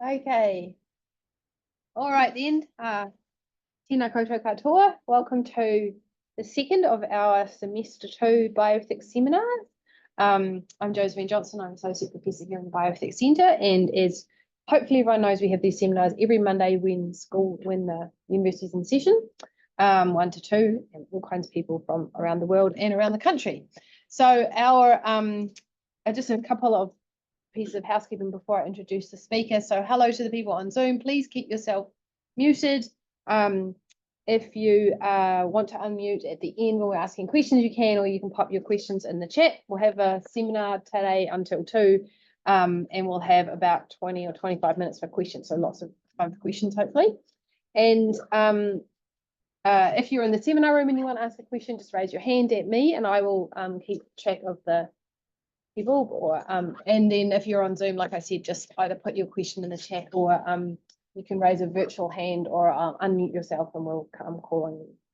Okay. All right then. Tēnā koutou katoa. Welcome to the second of our semester 2 bioethics seminars. I'm Josephine Johnson. I'm Associate Professor here in the Bioethics Centre, and as hopefully everyone knows, we have these seminars every Monday when the university's in session, 1 to 2, and all kinds of people from around the world and around the country. So our just a couple of pieces of housekeeping before I introduce the speaker. So hello to the people on Zoom. Please keep yourself muted. If you want to unmute at the end when we're asking questions, you can, or you can pop your questions in the chat. We'll have a seminar today until 2, and we'll have about 20 or 25 minutes for questions, so lots of time for questions, hopefully. And if you're in the seminar room and you want to ask a question, just raise your hand at me, and I will keep track of the people. Or and then if you're on Zoom, like I said, just either put your question in the chat, or you can raise a virtual hand or unmute yourself, and we'll call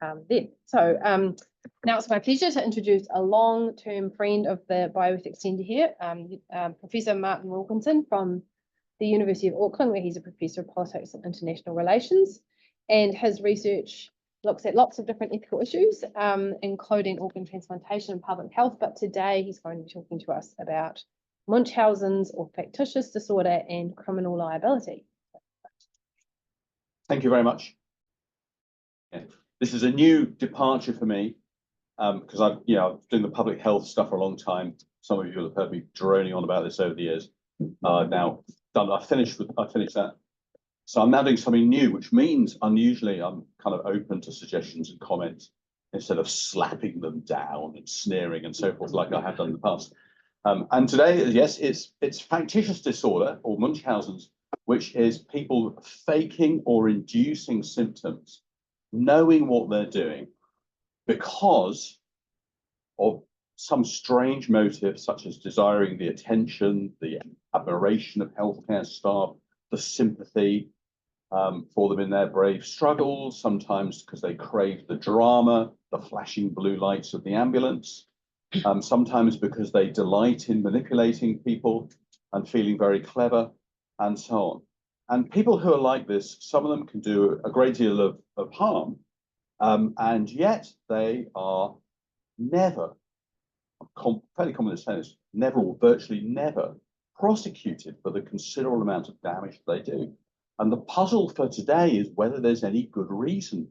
on them. So now it's my pleasure to introduce a long-term friend of the Bioethics Centre here, Professor Martin Wilkinson from the University of Auckland, where he's a Professor of Politics and International Relations, and his research looks at lots of different ethical issues, including organ transplantation and public health, but today he's going to be talking to us about Munchausen's or factitious disorder and criminal liability. Thank you very much. Yeah. This is a new departure for me because I've been doing the public health stuff for a long time. Some of you will have heard me droning on about this over the years. Now done. I finished that. So I'm now doing something new, which means unusually I'm kind of open to suggestions and comments instead of slapping them down and sneering and so forth like I have done in the past. And today, yes, it's factitious disorder or Munchausen's, which is people faking or inducing symptoms, knowing what they're doing because of some strange motive, such as desiring the attention, the admiration of healthcare staff, the sympathy for them in their brave struggles, sometimes because they crave the drama, the flashing blue lights of the ambulance, sometimes because they delight in manipulating people and feeling very clever, and so on. And people who are like this, some of them can do a great deal of harm, and yet they are never, fairly common to say this, never or virtually never prosecuted for the considerable amount of damage they do. And the puzzle for today is whether there's any good reason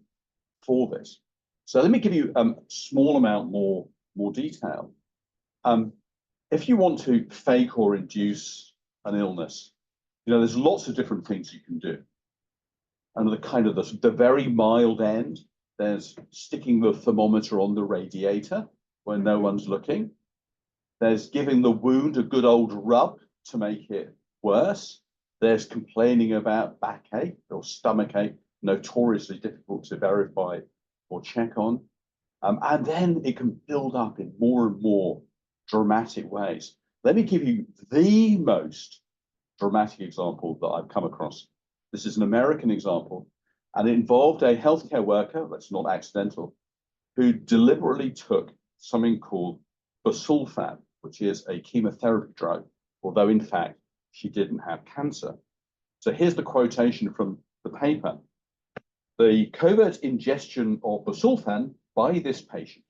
for this. So let me give you a small amount more detail. If you want to fake or induce an illness, there's lots of different things you can do. And the very mild end, there's sticking the thermometer on the radiator when no one's looking. There's giving the wound a good old rub to make it worse. There's complaining about backache or stomachache, notoriously difficult to verify or check on. And then it can build up in more and more dramatic ways. Let me give you the most dramatic example that I've come across. This is an American example, and it involved a healthcare worker, that's not accidental, who deliberately took something called busulfan, which is a chemotherapy drug, although in fact, she didn't have cancer. So here's the quotation from the paper. The covert ingestion of busulfan by this patient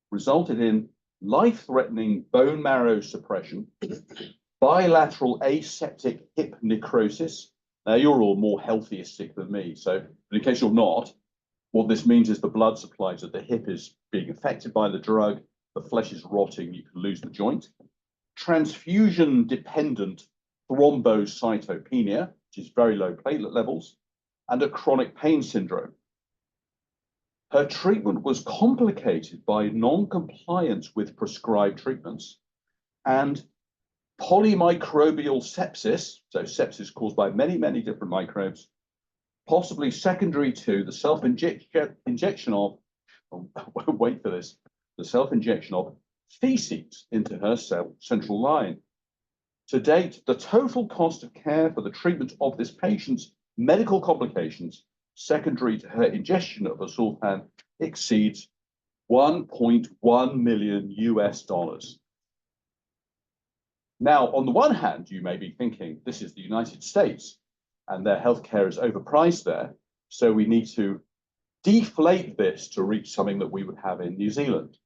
resulted in life-threatening bone marrow suppression, bilateral aseptic hip necrosis. Now, you're all more healthyistic than me, so in case you're not, what this means is the blood supply to the hip is being affected by the drug, the flesh is rotting, you can lose the joint. Transfusion-dependent thrombocytopenia, which is very low platelet levels, and a chronic pain syndrome. Her treatment was complicated by non-compliance with prescribed treatments and polymicrobial sepsis, so sepsis caused by many, many different microbes, possibly secondary to the self-injection of, wait for this, the self-injection of feces into her central line. To date, the total cost of care for the treatment of this patient's medical complications secondary to her ingestion of busulfan exceeds $1.1 million. Now, on the one hand, you may be thinking, this is the United States. and their healthcare is overpriced there. So we need to deflate this to reach something that we would have in New Zealand.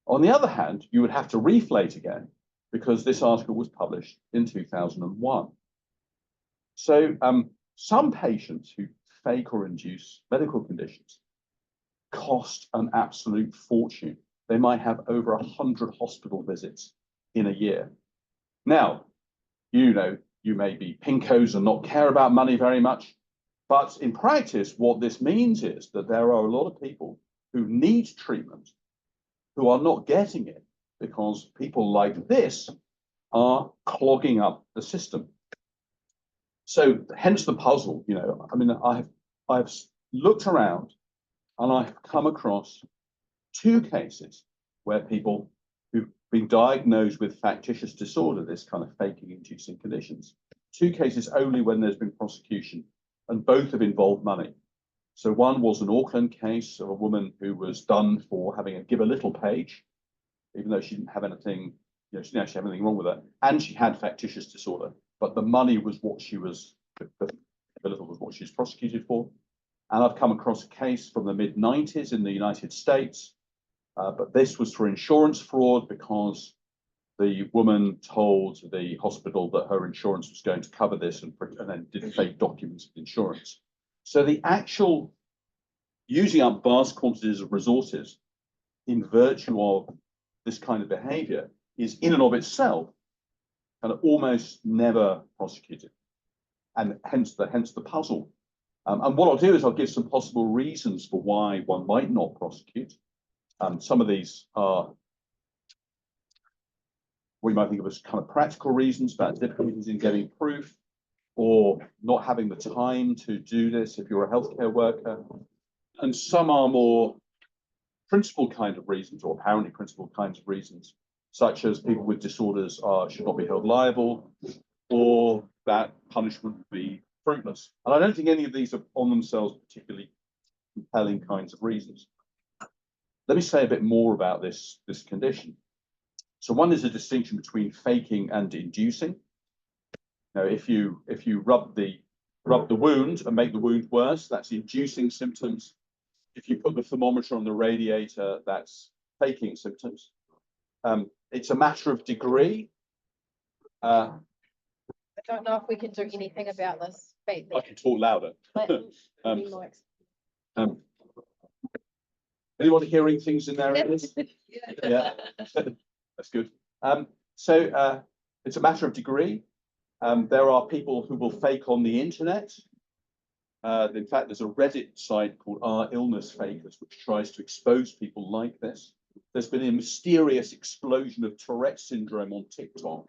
On the other hand, you would have to reflate again because this article was published in 2001. So some patients who fake or induce medical conditions cost an absolute fortune. They might have over 100 hospital visits in a year. Now, you know, you may be pinkos and not care about money very much, but in practice, what this means is that there are a lot of people who need treatment who are not getting it because people like this are clogging up the system. So hence the puzzle, you know, I mean, I've looked around and I've come across 2 cases where people who've been diagnosed with factitious disorder, this kind of faking inducing conditions, 2 cases only when there's been prosecution, and both have involved money. So one was an Auckland case of a woman who was done for having a give a little page, even though she didn't have anything, you know, she didn't actually have anything wrong with her, and she had factitious disorder, but the money was what she was, the little was what she was prosecuted for. And I've come across a case from the mid-90s in the United States, but this was for insurance fraud because the woman told the hospital that her insurance was going to cover this and then did fake documents of insurance. So the actual using up vast quantities of resources in virtue of this kind of behavior is in and of itself kind of almost never prosecuted. And hence the puzzle. And what I'll do is I'll give some possible reasons for why one might not prosecute. Some of these are we might think of as kind of practical reasons, about difficulties in getting proof, or not having the time to do this if you're a healthcare worker. And some are more principal kind of reasons, or apparently principal kinds of reasons, such as people with disorders should not be held liable, or that punishment would be fruitless. And I don't think any of these are on themselves particularly compelling kinds of reasons. Let me say a bit more about this condition. So one is a distinction between faking and inducing. Now, if you rub the wound and make the wound worse, that's inducing symptoms. If you put the thermometer on the radiator, that's faking symptoms. It's a matter of degree. I don't know if we can do anything about this. I can talk louder. Anyone hearing things in their ears? Yeah, that's good. So it's a matter of degree. There are people who will fake on the internet. In fact, there's a Reddit site called Our Illness Fakers, which tries to expose people like this. There's been a mysterious explosion of Tourette syndrome on TikTok,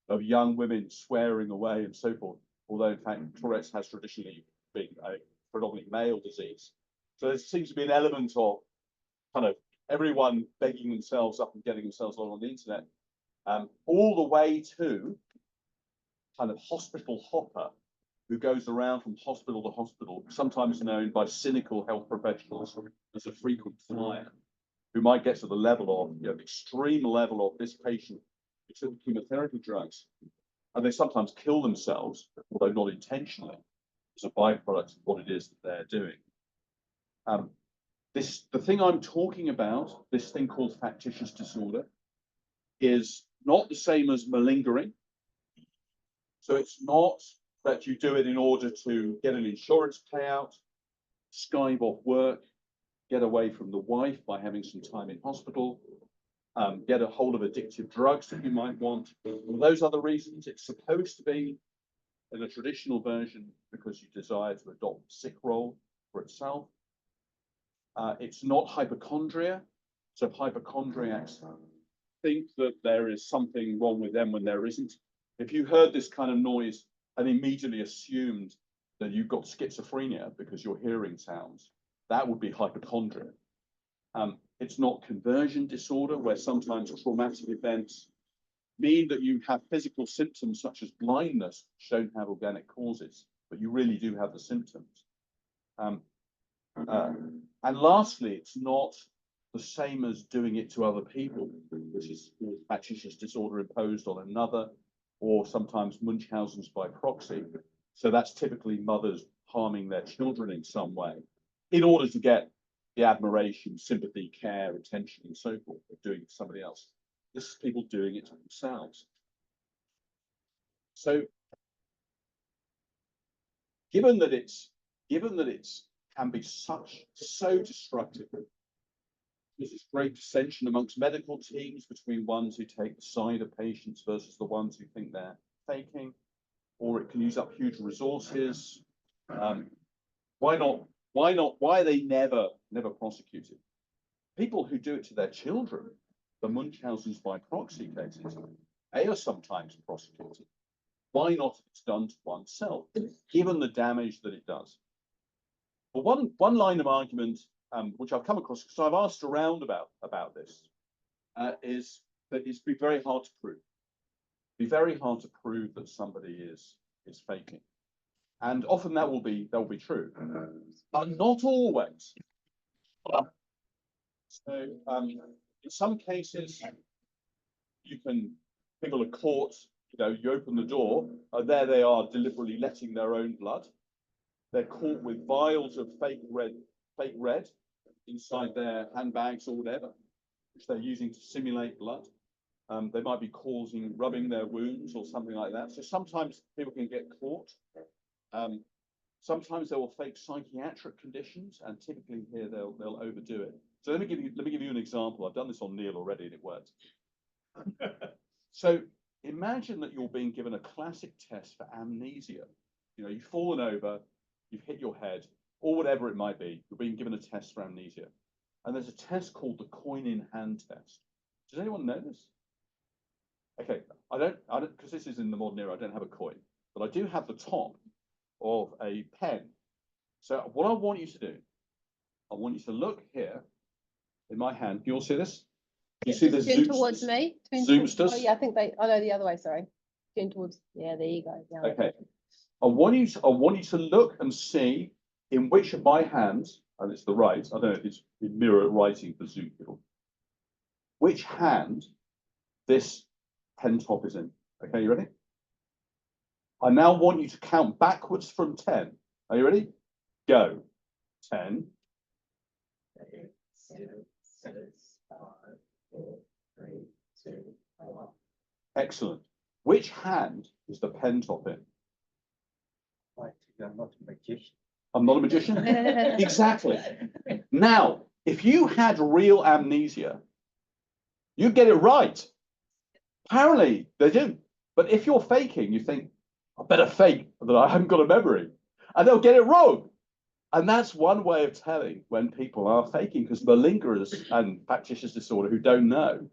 of young women swearing away and so forth, although in fact Tourette's has traditionally been a predominantly male disease. So there seems to be an element of kind of everyone begging themselves up and getting themselves on the internet, all the way to kind of hospital hopper, who goes around from hospital to hospital, sometimes known by cynical health professionals as a frequent flyer, who might get to the level of, you know, extreme level of this patient who took chemotherapy drugs, and they sometimes kill themselves, although not intentionally, as a byproduct of what it is that they're doing. The thing I'm talking about, this thing called factitious disorder, is not the same as malingering. So it's not that you do it in order to get an insurance payout, skive off work, get away from the wife by having some time in hospital, get a hold of addictive drugs that you might want. For those other reasons, it's supposed to be in a traditional version because you desire to adopt a sick role for itself. It's not hypochondria. So hypochondriacs think that there is something wrong with them when there isn't. If you heard this kind of noise and immediately assumed that you've got schizophrenia because you're hearing sounds, that would be hypochondria. It's not conversion disorder, where sometimes traumatic events mean that you have physical symptoms such as blindness, which don't have organic causes, but you really do have the symptoms. And lastly, it's not the same as doing it to other people, which is factitious disorder imposed on another, or sometimes Munchausen's by proxy. So that's typically mothers harming their children in some way in order to get the admiration, sympathy, care, attention, and so forth of doing it to somebody else. This is people doing it to themselves. So given that it's can be so destructive, there's this great dissension amongst medical teams between ones who take the side of patients versus the ones who think they're faking, or it can use up huge resources. Why are they never prosecuted? People who do it to their children, the Munchausen's by proxy cases, they are sometimes prosecuted. Why not if it's done to oneself, given the damage that it does? But one line of argument, which I've come across because I've asked around about this, is that it's be very hard to prove. Be very hard to prove that somebody is faking, and often that will be true, but not always. So in some cases, you can people are caught. You open the door, and there they are deliberately letting their own blood. They're caught with vials of fake red inside their handbags or whatever, which they're using to simulate blood. They might be rubbing their wounds or something like that. So sometimes people can get caught. Sometimes they will fake psychiatric conditions, and typically here they'll overdo it. So let me give you an example. I've done this on Neil already, and it worked. So imagine that you're being given a classic test for amnesia. You've fallen over, you've hit your head, or whatever it might be. You're being given a test for amnesia. And there's a test called the coin in hand test. Does anyone know this? Okay, I don't, because this is in the modern era, I don't have a coin, but I do have the top of a pen. So what I want you to do, I want you to look here in my hand. Do you all see this? You see the Turn towards me. Zoomsters? Oh yeah, I know the other way, sorry. Turn towards, yeah, there you go. Yeah. Okay. I want you to look and see in which of my hands, and it's the right, I don't know if it's in mirror writing for Zoom people, which hand this pen top is in. Okay, you ready? I now want you to count backwards from 10. Are you ready? Go. 10. 8, 7, 6, 5, 4, 3, 2, 1. Excellent. Which hand is the pen top in? I'm not a magician. I'm not a magician? Exactly. Now, if you had real amnesia, you'd get it right. Apparently, they do. But if you're faking, you think, I better fake that I haven't got a memory. And they'll get it wrong. And that's one way of telling when people are faking, because malingerers and factitious disorder who don't know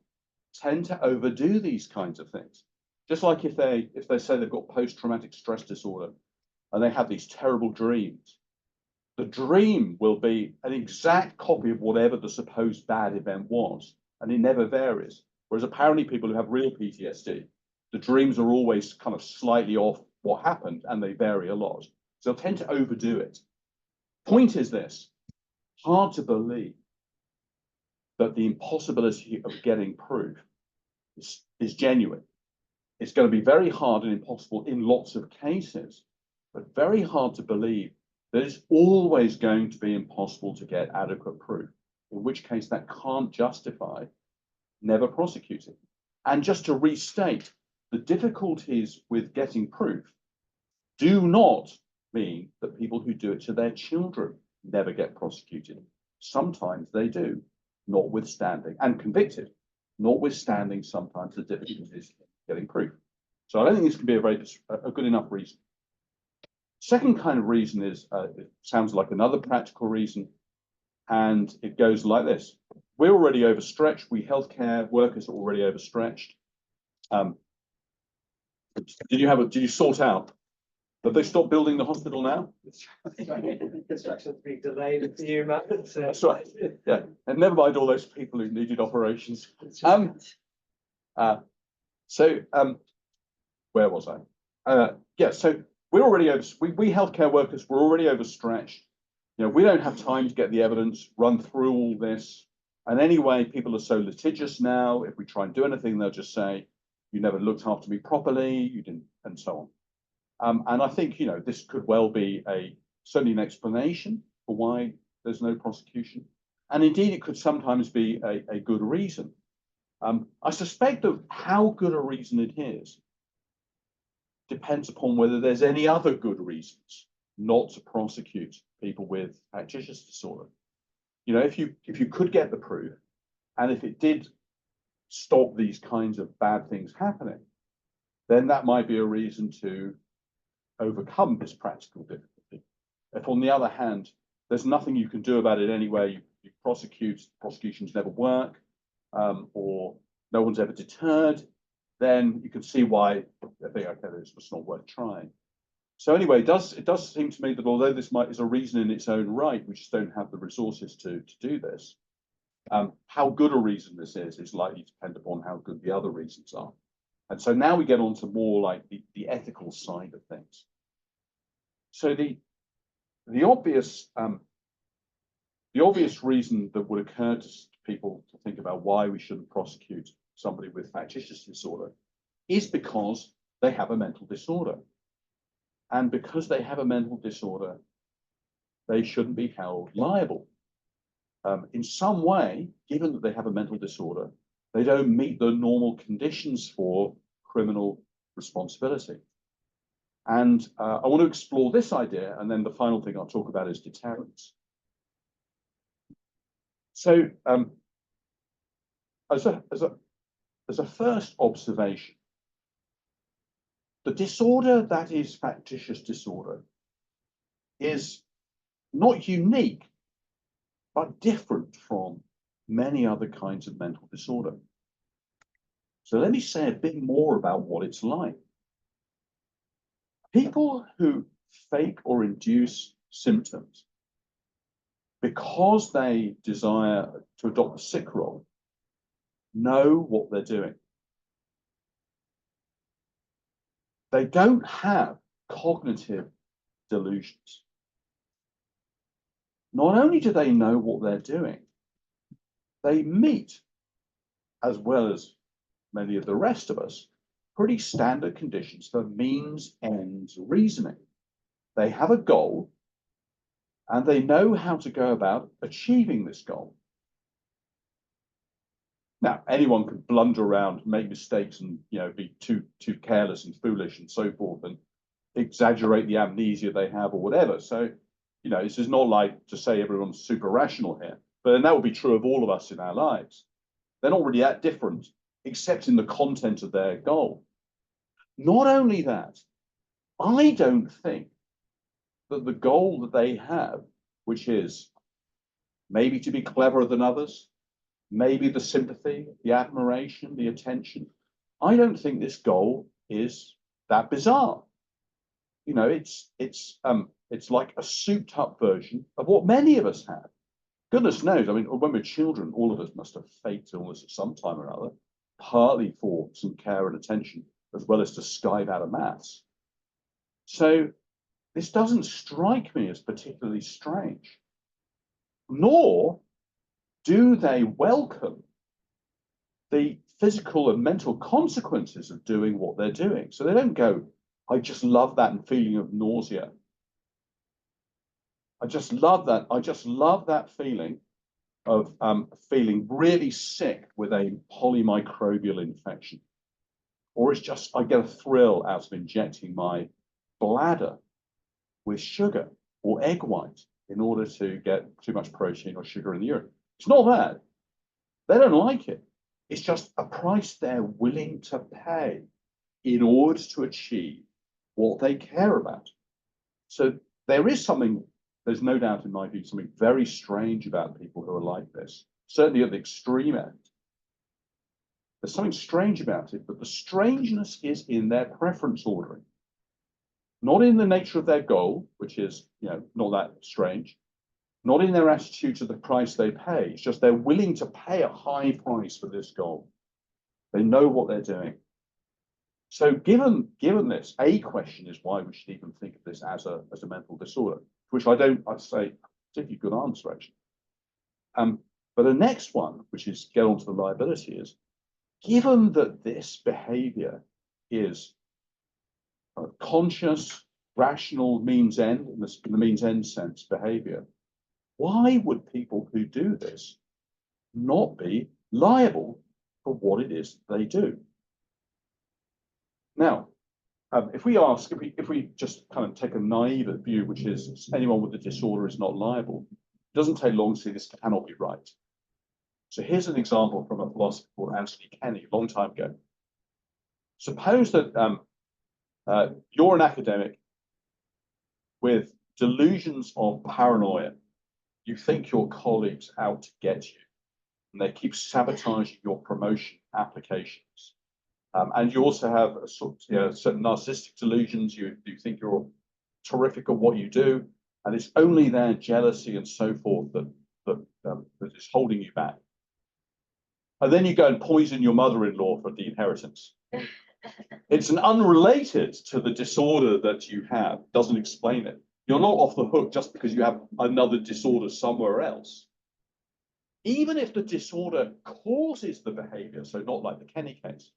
tend to overdo these kinds of things. Just like if they say they've got post-traumatic stress disorder and they have these terrible dreams, the dream will be an exact copy of whatever the supposed bad event was, and it never varies. Whereas apparently people who have real PTSD, the dreams are always kind of slightly off what happened, and they vary a lot. So they'll tend to overdo it. Point is this: hard to believe that the impossibility of getting proof is genuine. It's going to be very hard and impossible in lots of cases, but very hard to believe that it's always going to be impossible to get adequate proof, in which case that can't justify never prosecuting. And just to restate, the difficulties with getting proof do not mean that people who do it to their children never get prosecuted. Sometimes they do, notwithstanding, and convicted, notwithstanding sometimes the difficulties getting proof. So I don't think this can be a good enough reason. Second kind of reason is, it sounds like another practical reason, and it goes like this. We're already overstretched. We healthcare workers are already overstretched. Did you sort out? Have they stopped building the hospital now? Construction's been delayed a few months. That's right. Yeah, and never mind all those people who needed operations. Where was I? Yeah, so we're already we healthcare workers, we're already overstretched. We don't have time to get the evidence, run through all this. And anyway, people are so litigious now. If we try and do anything, they'll just say, you never looked after me properly, you didn't, and so on. And I think, you know, this could well be certainly an explanation for why there's no prosecution. And indeed, it could sometimes be a good reason. I suspect that how good a reason it is depends upon whether there's any other good reasons not to prosecute people with factitious disorder. You know, if you could get the proof, and if it did stop these kinds of bad things happening, then that might be a reason to overcome this practical difficulty. If, on the other hand, there's nothing you can do about it anyway, you prosecute, prosecutions never work, or no one's ever deterred, then you can see why I think, okay, it's just not worth trying. So anyway, it does seem to me that although this is a reason in its own right, we just don't have the resources to do this. How good a reason this is likely to depend upon how good the other reasons are. And so now we get on to more like the ethical side of things. So the obvious reason that would occur to people to think about why we shouldn't prosecute somebody with factitious disorder is because they have a mental disorder. And because they have a mental disorder, they shouldn't be held liable. In some way, given that they have a mental disorder, they don't meet the normal conditions for criminal responsibility. And I want to explore this idea, and then the final thing I'll talk about is deterrence. So as a first observation, the disorder that is factitious disorder is not unique, but different from many other kinds of mental disorder. So let me say a bit more about what it's like. People who fake or induce symptoms because they desire to adopt a sick role know what they're doing. They don't have cognitive delusions. Not only do they know what they're doing, they meet, as well as many of the rest of us, pretty standard conditions for means ends reasoning. They have a goal, and they know how to go about achieving this goal. Now, anyone can blunder around, make mistakes, and be too careless and foolish and so forth, and exaggerate the amnesia they have or whatever. So, this is not like to say everyone's super rational here, but then that would be true of all of us in our lives. They're not really that different, except in the content of their goal. Not only that, I don't think that the goal that they have, which is maybe to be cleverer than others, maybe the sympathy, the admiration, the attention, I don't think this goal is that bizarre. It's like a souped-up version of what many of us have. Goodness knows, I mean, when we're children, all of us must have faked illness at some time or other, partly for some care and attention, as well as to skive out of maths. So this doesn't strike me as particularly strange, nor do they welcome the physical and mental consequences of doing what they're doing. So they don't go, I just love that feeling of nausea. I just love that. I just love that feeling of feeling really sick with a polymicrobial infection. Or it's just, I get a thrill out of injecting my bladder with sugar or egg white in order to get too much protein or sugar in the urine. It's not that. They don't like it. It's just a price they're willing to pay in order to achieve what they care about. So there is something, there's no doubt in my view, something very strange about people who are like this, certainly at the extreme end. There's something strange about it, but the strangeness is in their preference ordering, not in the nature of their goal, which is, not that strange, not in their attitude to the price they pay. It's just they're willing to pay a high price for this goal. They know what they're doing. So given this, a question is why we should even think of this as a mental disorder, which I'd say particularly good answer actually. But the next one, which is get onto the liability, is given that this behavior is conscious, rational means end, in the means end sense behavior, why would people who do this not be liable for what it is they do? Now, if we just kind of take a naive view, which is anyone with a disorder is not liable, it doesn't take long to see this cannot be right. So here's an example from a philosopher called Anthony Kenny, a long time ago. Suppose that you're an academic with delusions of paranoia. You think your colleagues out to get you, and they keep sabotaging your promotion applications. And you also have a certain narcissistic delusions. You think you're terrific at what you do, and it's only their jealousy and so forth that is holding you back. And then you go and poison your mother-in-law for the inheritance. It's an unrelated to the disorder that you have, doesn't explain it. You're not off the hook just because you have another disorder somewhere else. Even if the disorder causes the behavior, so not like the Kenny case,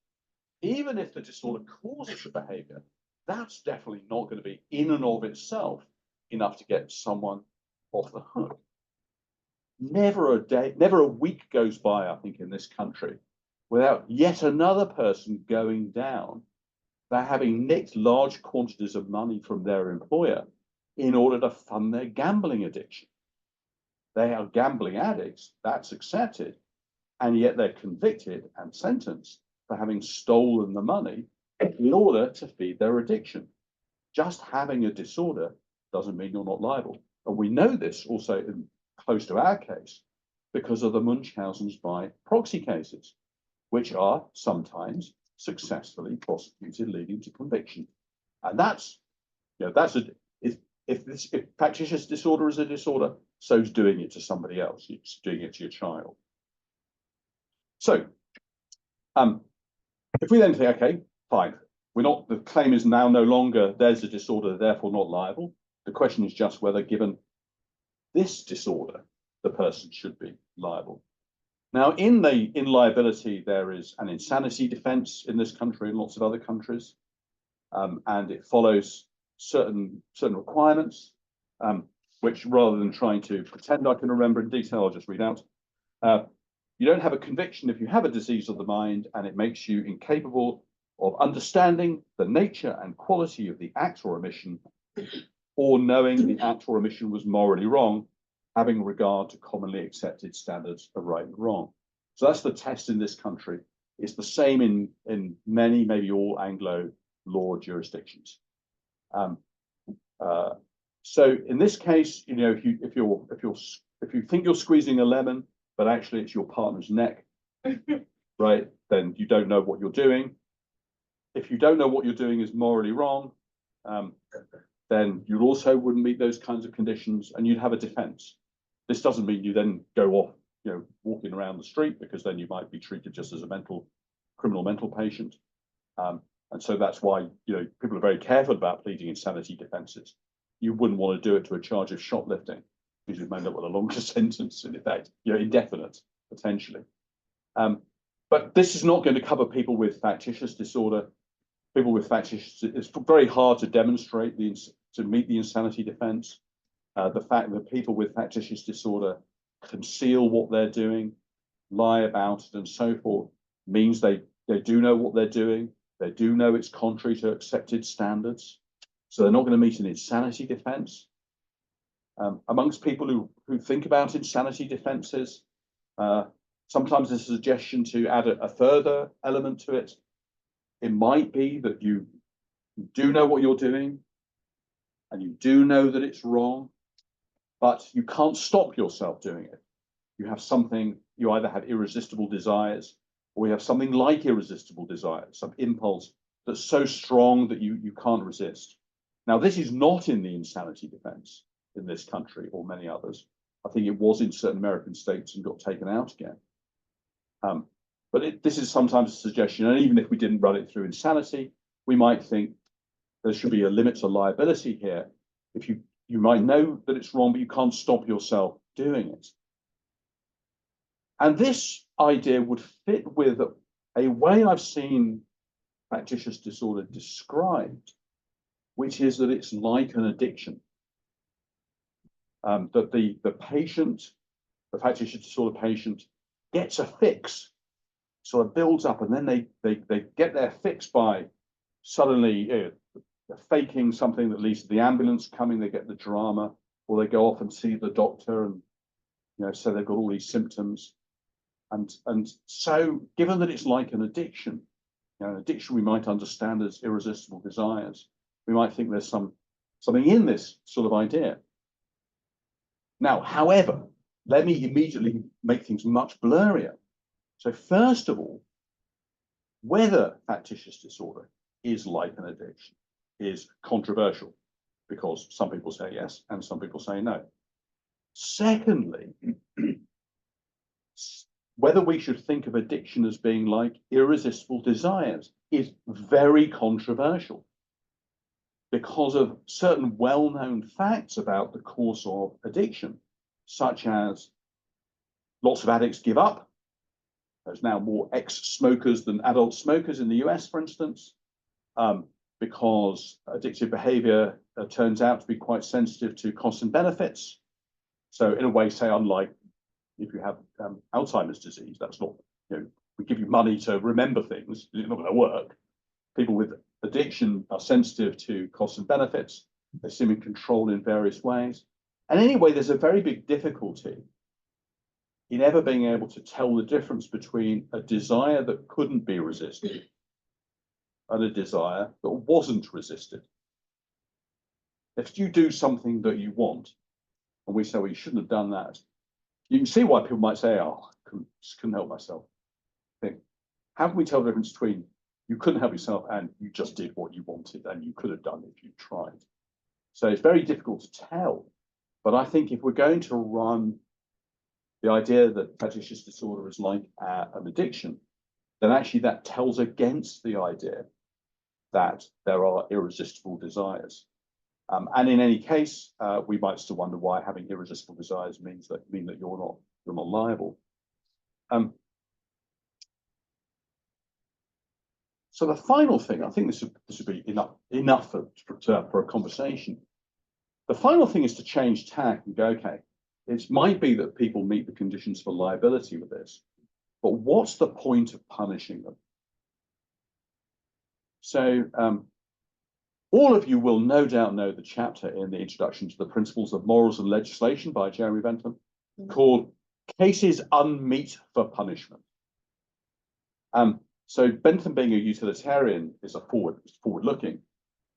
even if the disorder causes the behavior, that's definitely not going to be in and of itself enough to get someone off the hook. Never a week goes by, I think, in this country without yet another person going down for having nicked large quantities of money from their employer in order to fund their gambling addiction. They are gambling addicts, that's accepted, and yet they're convicted and sentenced for having stolen the money in order to feed their addiction. Just having a disorder doesn't mean you're not liable. And we know this also close to our case because of the Munchausens by proxy cases, which are sometimes successfully prosecuted, leading to conviction. And that's, if factitious disorder is a disorder, so's doing it to somebody else. It's doing it to your child. So, if we then say, okay, fine, the claim is now no longer there's a disorder, therefore not liable. The question is just whether, given this disorder, the person should be liable. Now, in liability, there is an insanity defense in this country and lots of other countries, and it follows certain requirements, which, rather than trying to pretend I can remember in detail, I'll just read out. You don't have a conviction if you have a disease of the mind, and it makes you incapable of understanding the nature and quality of the act or omission, or knowing the act or omission was morally wrong, having regard to commonly accepted standards of right and wrong. So that's the test in this country. It's the same in many, maybe all Anglo law jurisdictions. So in this case, if you think you're squeezing a lemon, but actually it's your partner's neck, right? Then you don't know what you're doing. If you don't know what you're doing is morally wrong, then you also wouldn't meet those kinds of conditions, and you'd have a defense. This doesn't mean you then go off, walking around the street, because then you might be treated just as a criminal mental patient. And so that's why people are very careful about pleading insanity defenses. You wouldn't want to do it to a charge of shoplifting, because you'd end up with a longer sentence, in effect, indefinite potentially. But this is not going to cover people with factitious disorder. People with factitious, it's very hard to demonstrate to meet the insanity defense. The fact that people with factitious disorder conceal what they're doing, lie about it, and so forth, means they do know what they're doing. They do know it's contrary to accepted standards. So they're not going to meet an insanity defense. Amongst people who think about insanity defenses, sometimes there's a suggestion to add a further element to it. It might be that you do know what you're doing, and you do know that it's wrong, but you can't stop yourself doing it. You either have irresistible desires, or you have something like irresistible desires, some impulse that's so strong that you can't resist. Now, this is not in the insanity defense in this country or many others. I think it was in certain American states and got taken out again. But this is sometimes a suggestion, and even if we didn't run it through insanity, we might think there should be a limit to liability here. If you might know that it's wrong, but you can't stop yourself doing it. And this idea would fit with a way I've seen factitious disorder described which is that it's like an addiction. That the patient, the factitious disorder patient, gets a fix, sort of builds up, and then they get their fix by suddenly faking something that leads to the ambulance coming. They get the drama, or they go off and see the doctor, and so they've got all these symptoms. And so, given that it's like an addiction, an addiction we might understand as irresistible desires, we might think there's something in this sort of idea. Now, however, let me immediately make things much blurrier. So first of all, whether factitious disorder is like an addiction is controversial, because some people say yes and some people say no. Secondly, whether we should think of addiction as being like irresistible desires is very controversial, because of certain well-known facts about the course of addiction, such as lots of addicts give up. There's now more ex-smokers than adult smokers in the US, for instance, because addictive behavior turns out to be quite sensitive to costs and benefits. So in a way, say, unlike if you have Alzheimer's disease, that's not, we give you money to remember things, it's not going to work. People with addiction are sensitive to costs and benefits. They seem in control in various ways. And anyway, there's a very big difficulty in ever being able to tell the difference between a desire that couldn't be resisted and a desire that wasn't resisted. If you do something that you want, and we say, well, you shouldn't have done that, you can see why people might say, oh, I just couldn't help myself. How can we tell the difference between you couldn't help yourself and you just did what you wanted and you could have done if you tried? So it's very difficult to tell. But I think if we're going to run the idea that factitious disorder is like an addiction, then actually that tells against the idea that there are irresistible desires. And in any case, we might still wonder why having irresistible desires mean that you're not liable. So the final thing, I think this would be enough for a conversation. The final thing is to change tack and go, okay, it might be that people meet the conditions for liability with this, but what's the point of punishing them? So all of you will no doubt know the chapter in the Introduction to the Principles of Morals and Legislation by Jeremy Bentham, called Cases Unmeet for Punishment. So Bentham, being a utilitarian, is forward-looking,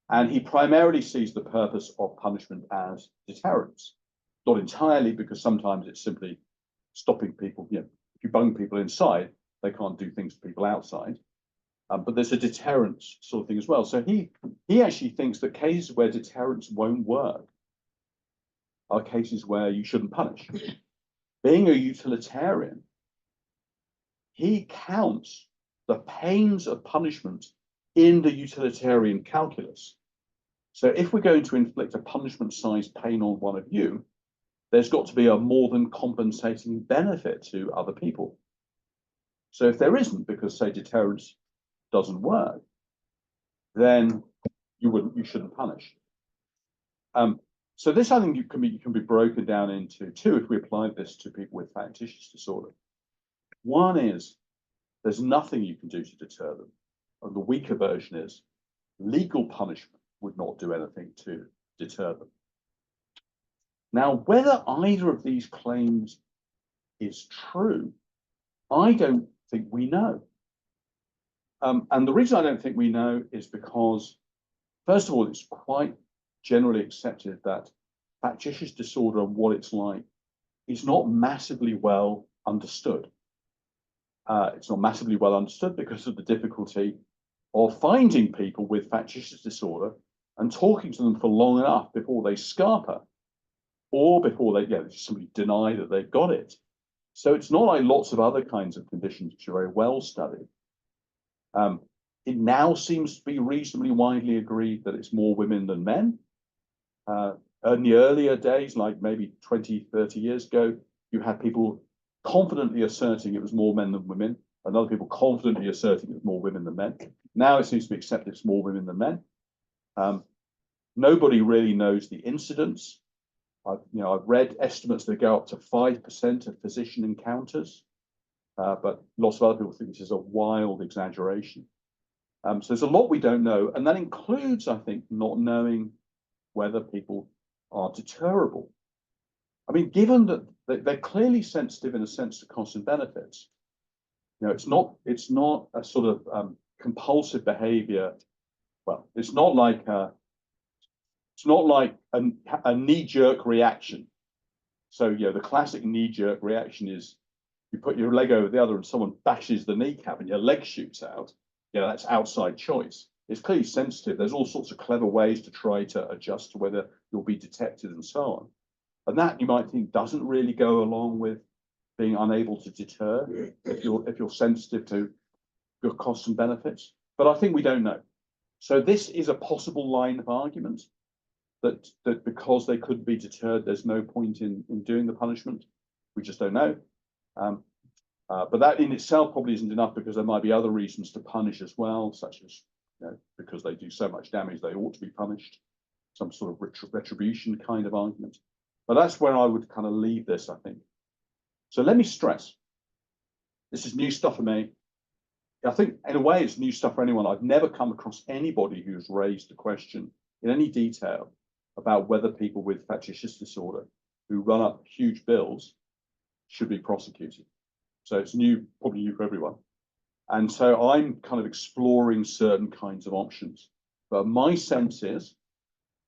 and he primarily sees the purpose of punishment as deterrence. Not entirely, because sometimes it's simply stopping people. If you bung people inside, they can't do things to people outside. But there's a deterrence sort of thing as well. So he actually thinks that cases where deterrence won't work are cases where you shouldn't punish. Being a utilitarian, he counts the pains of punishment in the utilitarian calculus. So if we're going to inflict a punishment-sized pain on one of you, there's got to be a more than compensating benefit to other people. So if there isn't, because say deterrence doesn't work, then you shouldn't punish. So this, I think, can be broken down into two if we apply this to people with factitious disorder. One is there's nothing you can do to deter them, and the weaker version is legal punishment would not do anything to deter them. Now, whether either of these claims is true, I don't think we know. And the reason I don't think we know is because, first of all, it's quite generally accepted that factitious disorder and what it's like is not massively well understood. It's not massively well understood because of the difficulty of finding people with factitious disorder and talking to them for long enough before they scarper, or before they simply deny that they've got it. So it's not like lots of other kinds of conditions which are very well studied. It now seems to be reasonably widely agreed that it's more women than men. In the earlier days, like maybe 20, 30 years ago, you had people confidently asserting it was more men than women, and other people confidently asserting it was more women than men. Now it seems to be accepted it's more women than men. Nobody really knows the incidence. I've read estimates that go up to 5% of physician encounters, but lots of other people think this is a wild exaggeration. So there's a lot we don't know, and that includes, I think, not knowing whether people are deterrable. I mean, given that they're clearly sensitive in a sense to costs and benefits, it's not a sort of compulsive behavior. Well, it's not like a knee-jerk reaction. So, the classic knee-jerk reaction is you put your leg over the other and someone bashes the kneecap and your leg shoots out. That's outside choice. It's clearly sensitive. There's all sorts of clever ways to try to adjust to whether you'll be detected and so on. And that, you might think, doesn't really go along with being unable to deter if you're sensitive to your costs and benefits. But I think we don't know. So this is a possible line of argument that because they couldn't be deterred, there's no point in doing the punishment. We just don't know. But that in itself probably isn't enough, because there might be other reasons to punish as well, such as because they do so much damage, they ought to be punished. Some sort of retribution kind of argument. But that's where I would kind of leave this, I think. So let me stress, this is new stuff for me. I think in a way it's new stuff for anyone. I've never come across anybody who's raised a question in any detail about whether people with factitious disorder who run up huge bills should be prosecuted. So it's new, probably new for everyone. And so I'm kind of exploring certain kinds of options. But my sense is,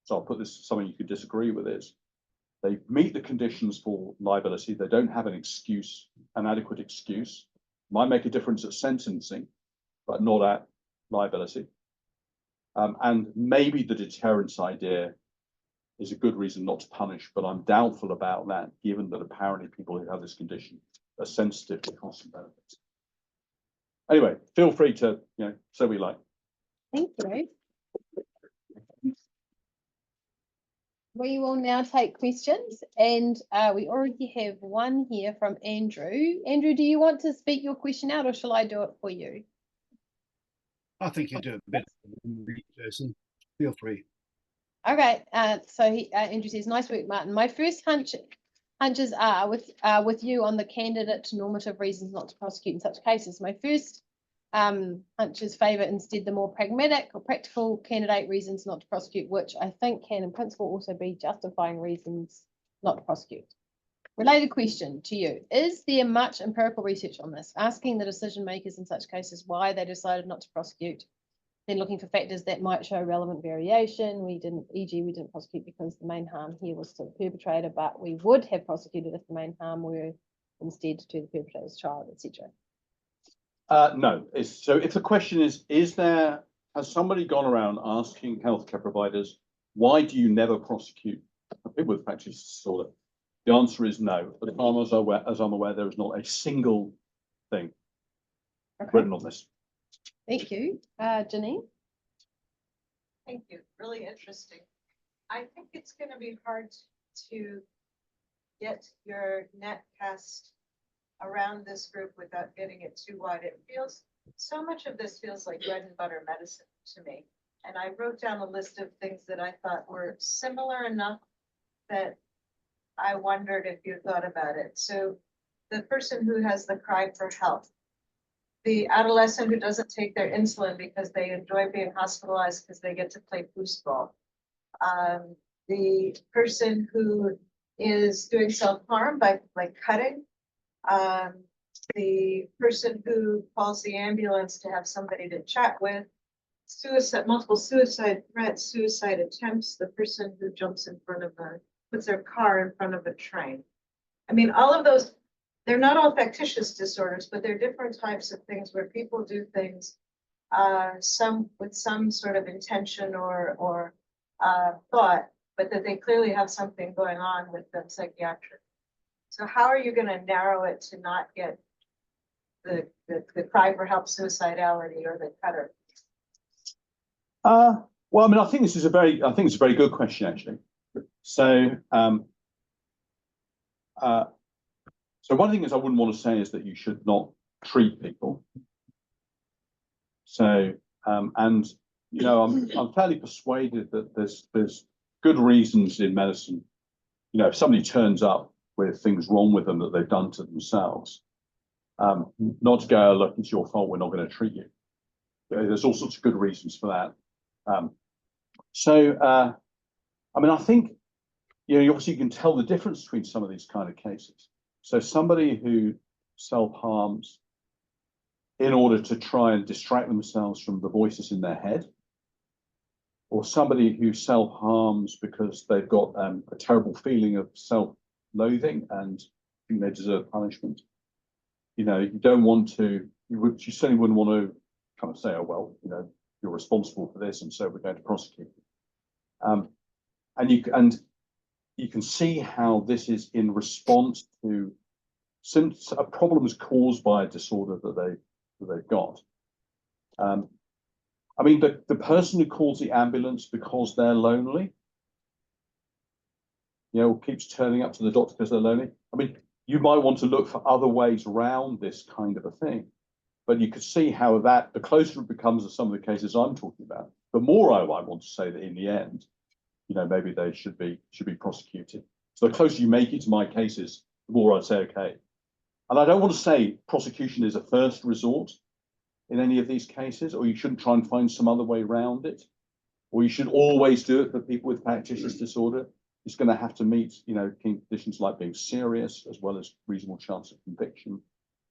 so I'll put this, something you could disagree with, is they meet the conditions for liability. They don't have an excuse, an adequate excuse. Might make a difference at sentencing, but not at liability. And maybe the deterrence idea is a good reason not to punish, but I'm doubtful about that, given that apparently people who have this condition are sensitive to costs and benefits. Anyway, feel free to, say what you like. Thank you. We will now take questions, and we already have one here from Andrew. Andrew, do you want to speak your question out, or shall I do it for you? I think you do it better than me, Jason. Feel free. Okay, so Andrew says, nice work, Martin. My first hunches are with you on the candidate normative reasons not to prosecute in such cases. My first hunches favour instead the more pragmatic or practical candidate reasons not to prosecute, which I think can in principle also be justifying reasons not to prosecute. Related question to you, is there much empirical research on this, asking the decision makers in such cases why they decided not to prosecute, then looking for factors that might show relevant variation? E.g., we didn't prosecute because the main harm here was to the perpetrator, but we would have prosecuted if the main harm were instead to the perpetrator's child, etc. No. So if the question is has somebody gone around asking healthcare providers, why do you never prosecute people with factitious disorder? The answer is no. But as I'm aware, there is not a single thing written on this. Thank you. Janine? Thank you. Really interesting. I think it's going to be hard to get your net cast around this group without getting it too wide. It feels, so much of this feels like bread and butter medicine to me. And I wrote down a list of things that I thought were similar enough that I wondered if you thought about it. So the person who has the cry for help, the adolescent who doesn't take their insulin because they enjoy being hospitalized because they get to play foosball, the person who is doing self-harm by cutting, the person who calls the ambulance to have somebody to chat with, multiple suicide threats, suicide attempts, the person who jumps in front of puts their car in front of a train. I mean, all of those, they're not all factitious disorders, but they're different types of things where people do things, some with some sort of intention or thought, but that they clearly have something going on with them psychiatrically. So how are you going to narrow it to not get the cry for help suicidality or the cutter? Well, I mean, I think it's a very good question, actually. So, so one thing is I wouldn't want to say is that you should not treat people. So, and you know, I'm fairly persuaded that there's good reasons in medicine. You know, if somebody turns up with things wrong with them that they've done to themselves, not to go, oh, look, it's your fault, we're not going to treat you. There's all sorts of good reasons for that. I mean, I think, you know, obviously you can tell the difference between some of these kind of cases. So somebody who self-harms in order to try and distract themselves from the voices in their head, or somebody who self-harms because they've got a terrible feeling of self-loathing and think they deserve punishment. You know, you don't want to, you certainly wouldn't want to kind of say, oh, well, you know, you're responsible for this, and so we're going to prosecute you. And you can see how this is in response to problems caused by a disorder that they've got. I mean, the person who calls the ambulance because they're lonely, you know, keeps turning up to the doctor because they're lonely. I mean, you might want to look for other ways around this kind of a thing, but you could see how that, the closer it becomes to some of the cases I'm talking about, the more I want to say that in the end, you know, maybe they should be prosecuted. So the closer you make it to my cases, the more I'd say, okay. And I don't want to say prosecution is a first resort in any of these cases, or you shouldn't try and find some other way around it, or you should always do it for people with factitious disorder. It's going to have to meet, you know, conditions like being serious, as well as reasonable chance of conviction,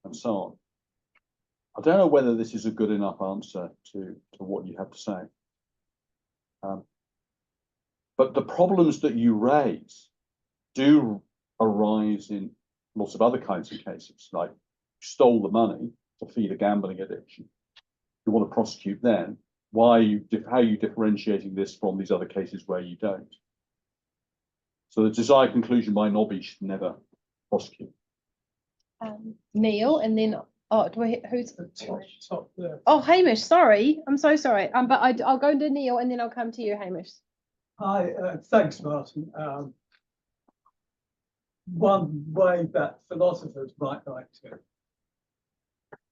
and so on. I don't know whether this is a good enough answer to what you have to say. But the problems that you raise do arise in lots of other kinds of cases, like you stole the money to feed a gambling addiction. You want to prosecute then. How are you differentiating this from these other cases where you don't? So the desired conclusion by Nobby should never prosecute. Neil, and then who's The top left. oh, Hamish, sorry, I'm so sorry. But I'll go to Neil and then I'll come to you, Hamish. Hi, thanks, Martin. One way that philosophers might like to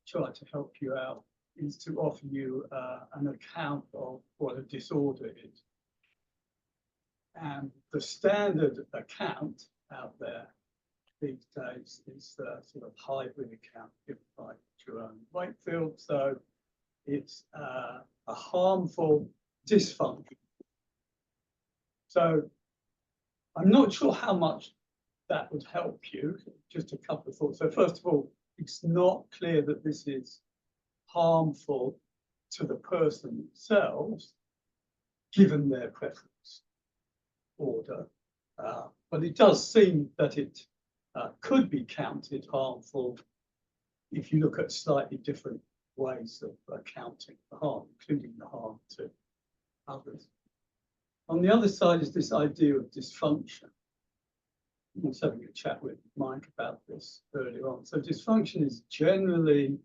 try to help you out is to offer you an account of what a disorder is. And the standard account out there these days is the sort of hybrid account given by Jerome Wakefield. So it's a harmful dysfunction. So I'm not sure how much that would help you. Just a couple of thoughts. So first of all, it's not clear that this is harmful to the person themselves, given their preference order. But it does seem that it could be counted harmful if you look at slightly different ways of accounting for harm, including the harm to others. On the other side is this idea of dysfunction. I was having a chat with Mike about this earlier on. So dysfunction is generally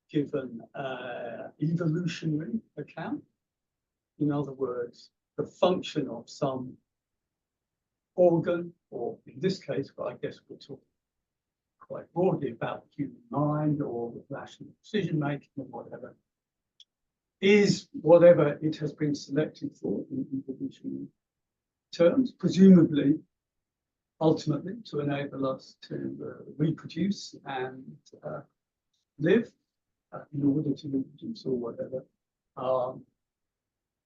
given evolutionary account. In other words, the function of some organ, or in this case, but I guess we're talking quite broadly about the human mind or rational decision making or whatever, is whatever it has been selected for in evolutionary terms, presumably, ultimately, to enable us to reproduce and live in order to reproduce or whatever.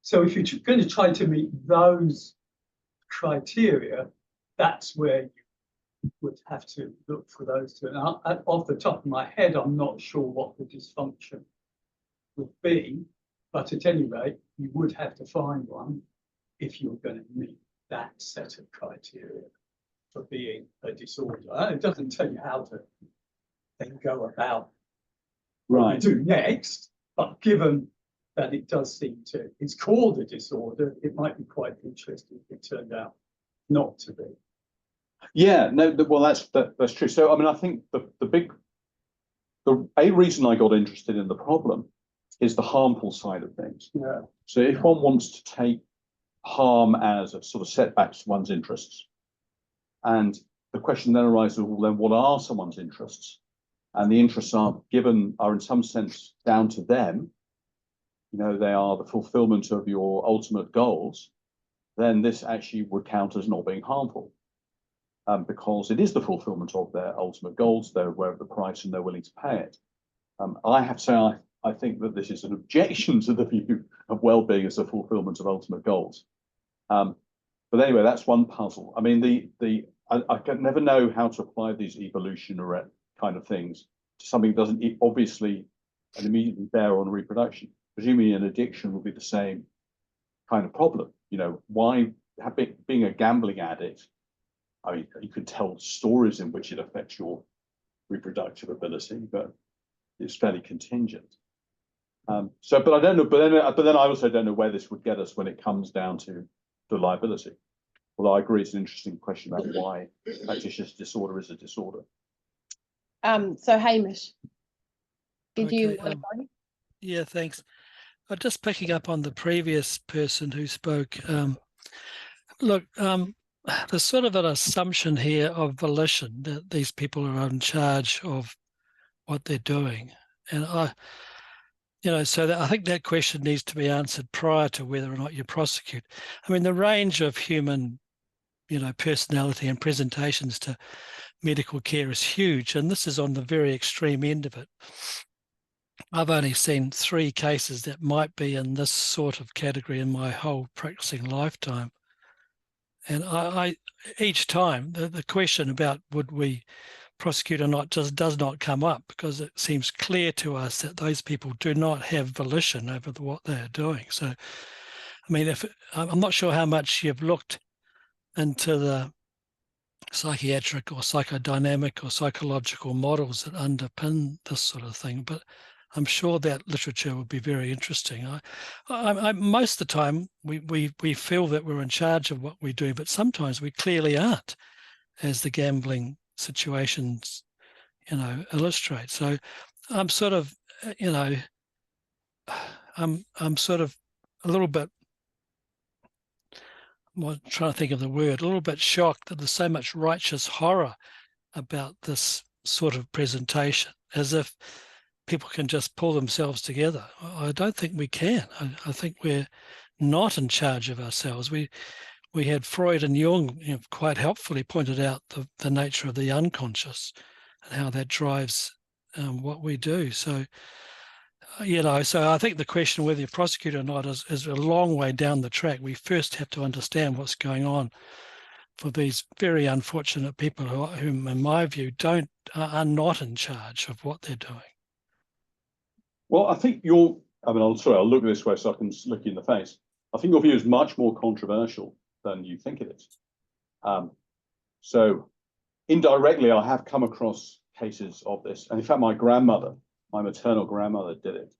So if you're going to try to meet those criteria, that's where you would have to look for those two. And off the top of my head, I'm not sure what the dysfunction would be, but at any rate, you would have to find one if you're going to meet that set of criteria for being a disorder. It doesn't tell you how to then go about what you do next, but given that it does seem to, it's called a disorder, it might be quite interesting if it turned out not to be. Yeah, no, well, that's true. So, I mean, I think a reason I got interested in the problem is the harmful side of things. Yeah. So if one wants to take harm as a sort of setback to one's interests, and the question then arises, well, then what are someone's interests? And the interests are in some sense down to them. they are the fulfillment of your ultimate goals, then this actually would count as not being harmful. Because it is the fulfillment of their ultimate goals, they're aware of the price and they're willing to pay it. I have to say, I think that this is an objection to the view of well-being as a fulfillment of ultimate goals. But anyway, that's one puzzle. I mean, I can never know how to apply these evolutionary kind of things to something that doesn't obviously and immediately bear on reproduction. Presumably an addiction would be the same kind of problem. Why being a gambling addict, I mean, you could tell stories in which it affects your reproductive ability, but it's fairly contingent. But I don't know. But then I also don't know where this would get us when it comes down to the liability. Although I agree, it's an interesting question about why factitious disorder is a disorder. So Hamish, did you Okay, want to go? Yeah, thanks. Just picking up on the previous person who spoke. Look, there's sort of an assumption here of volition that these people are in charge of what they're doing, and so I think that question needs to be answered prior to whether or not you prosecute. I mean, the range of human, personality and presentations to medical care is huge, and this is on the very extreme end of it. I've only seen 3 cases that might be in this sort of category in my whole practicing lifetime. And I each time the question about would we prosecute or not just does not come up, because it seems clear to us that those people do not have volition over what they are doing. So, I mean, I'm not sure how much you've looked into the psychiatric or psychodynamic or psychological models that underpin this sort of thing, but I'm sure that literature would be very interesting. I most of the time we feel that we're in charge of what we do, but sometimes we clearly aren't, as the gambling situations, illustrate. So I'm sort of, I'm sort of a little bit, I'm trying to think of the word, a little bit shocked that there's so much righteous horror about this sort of presentation, as if people can just pull themselves together. I don't think we can. I think we're not in charge of ourselves. We had Freud and Jung quite helpfully pointed out the nature of the unconscious and how that drives what we do. So, so I think the question whether you prosecute or not is a long way down the track. We first have to understand what's going on for these very unfortunate people who in my view, are not in charge of what they're doing. Well, I think I'll look this way so I can look you in the face. I think your view is much more controversial than you think it is. So indirectly, I have come across cases of this. And in fact, my maternal grandmother did it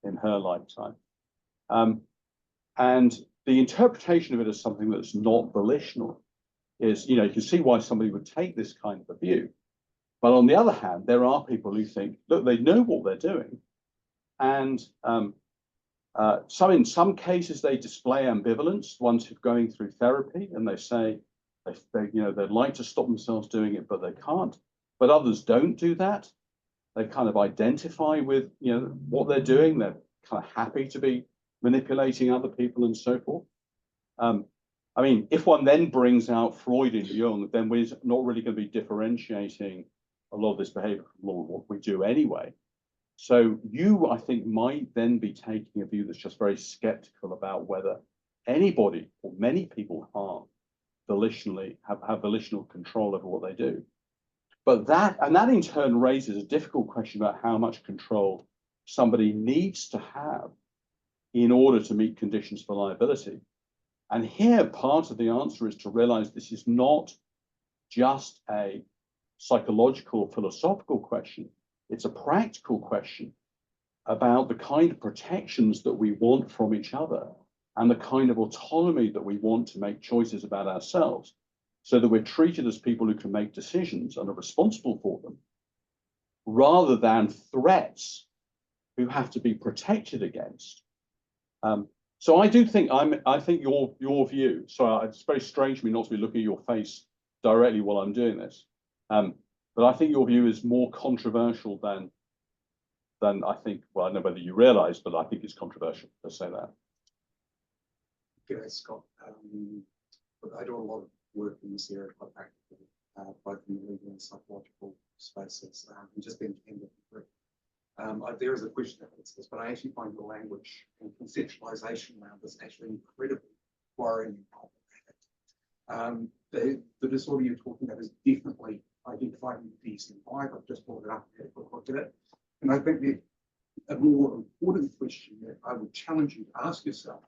in her lifetime. And the interpretation of it as something that's not volitional is, you can see why somebody would take this kind of a view. But on the other hand, there are people who think, look, they know what they're doing. And in some cases, they display ambivalence, ones who are going through therapy, and they say they'd like to stop themselves doing it, but they can't. But others don't do that. They kind of identify with what they're doing. They're kind of happy to be manipulating other people and so forth. I mean, if one then brings out Freud and Jung, then we're not really going to be differentiating a lot of this behavior from what we do anyway. So you, I think, might then be taking a view that's just very skeptical about whether anybody or many people have volitional control over what they do. But that in turn raises a difficult question about how much control somebody needs to have in order to meet conditions for liability. And here, part of the answer is to realize this is not just a psychological or philosophical question. It's a practical question about the kind of protections that we want from each other and the kind of autonomy that we want to make choices about ourselves, so that we're treated as people who can make decisions and are responsible for them, rather than threats who have to be protected against. So I do think I think your view. So it's very strange for me not to be looking at your face directly while I'm doing this. But I think your view is more controversial than then I think, well, I don't know whether you realise, but I think it's controversial to say that. G'day, Scott. But I do a lot of work in this area quite practically, both in the legal and psychological spaces, and just being candid. There is a question that fits this, but I actually find the language and conceptualization around this actually incredibly worrying and problematic. The disorder you're talking about is definitely identified in the DSM-5. I've just brought it up and had a quick look at it. And I think that a more important question that I would challenge you to ask yourself